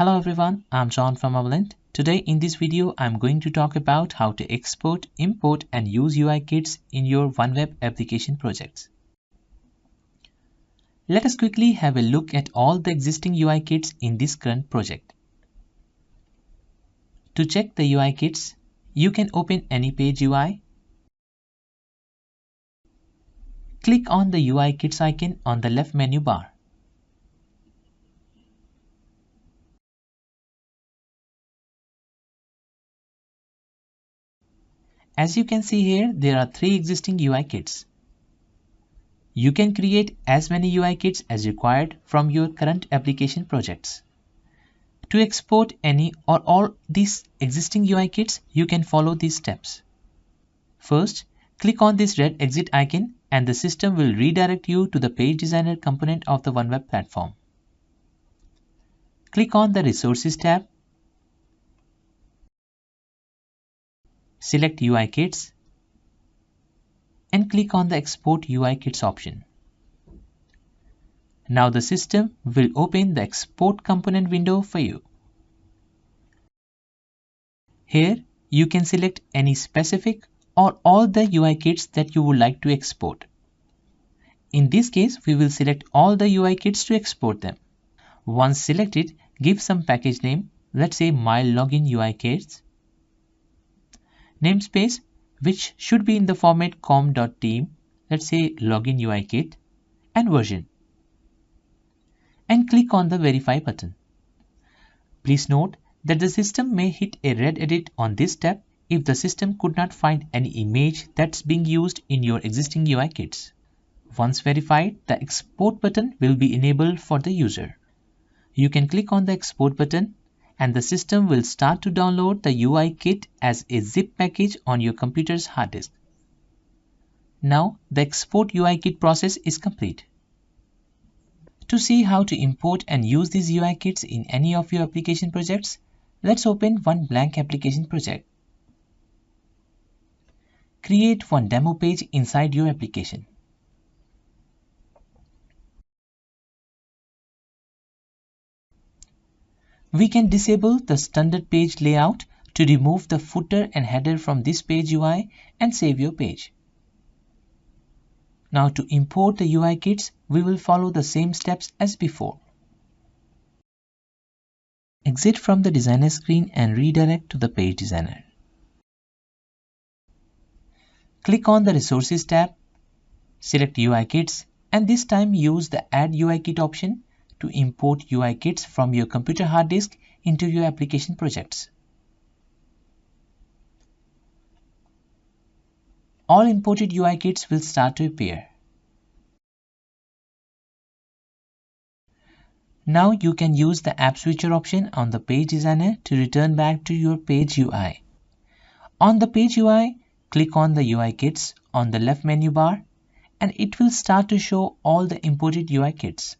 Hello everyone, I'm John from Avalent. Today in this video, I'm going to talk about how to export, import and use UI kits in your OneWeb application projects. Let us quickly have a look at all the existing UI kits in this current project. To check the UI kits, you can open any page UI. Click on the UI kits icon on the left menu bar. As you can see here, there are 3 existing UI kits. You can create as many UI kits as required from your current application projects. To export any or all these existing UI kits, you can follow these steps. First, click on this red exit icon and the system will redirect you to the Page Designer component of the OneWeb platform. Click on the Resources tab. Select UI Kits and click on the Export UI Kits option. Now the system will open the Export component window for you. Here you can select any specific or all the UI kits that you would like to export. In this case, we will select all the UI kits to export them. Once selected, give some package name, let's say My Login UI Kits. Namespace, which should be in the format com.team, let's say Login UI Kit, and version. And click on the Verify button. Please note that the system may hit a red edit on this step if the system could not find any image that's being used in your existing UI kits. Once verified, the Export button will be enabled for the user. You can click on the Export button and the system will start to download the UI kit as a zip package on your computer's hard disk. Now the Export UI kit process is complete. To see how to import and use these UI kits in any of your application projects, let's open one blank application project. Create one demo page inside your application. We can disable the standard page layout to remove the footer and header from this page UI and save your page. Now to import the UI kits, we will follow the same steps as before. Exit from the designer screen and redirect to the Page Designer. Click on the Resources tab, select UI kits and this time use the Add UI Kit option to import UI kits from your computer hard disk into your application projects. All imported UI kits will start to appear. Now you can use the App Switcher option on the Page Designer to return back to your Page UI. On the Page UI, click on the UI kits on the left menu bar and it will start to show all the imported UI kits.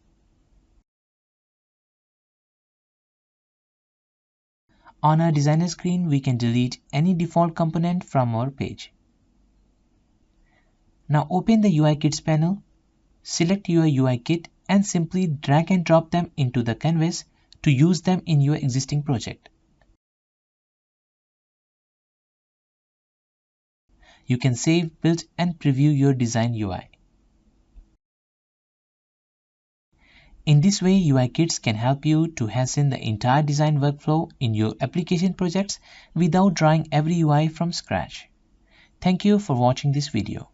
On our designer screen, we can delete any default component from our page. Now open the UI Kits panel, select your UI kit and simply drag and drop them into the canvas to use them in your existing project. You can save, build and preview your design UI. In this way, UI kits can help you to hasten the entire design workflow in your application projects without drawing every UI from scratch. Thank you for watching this video.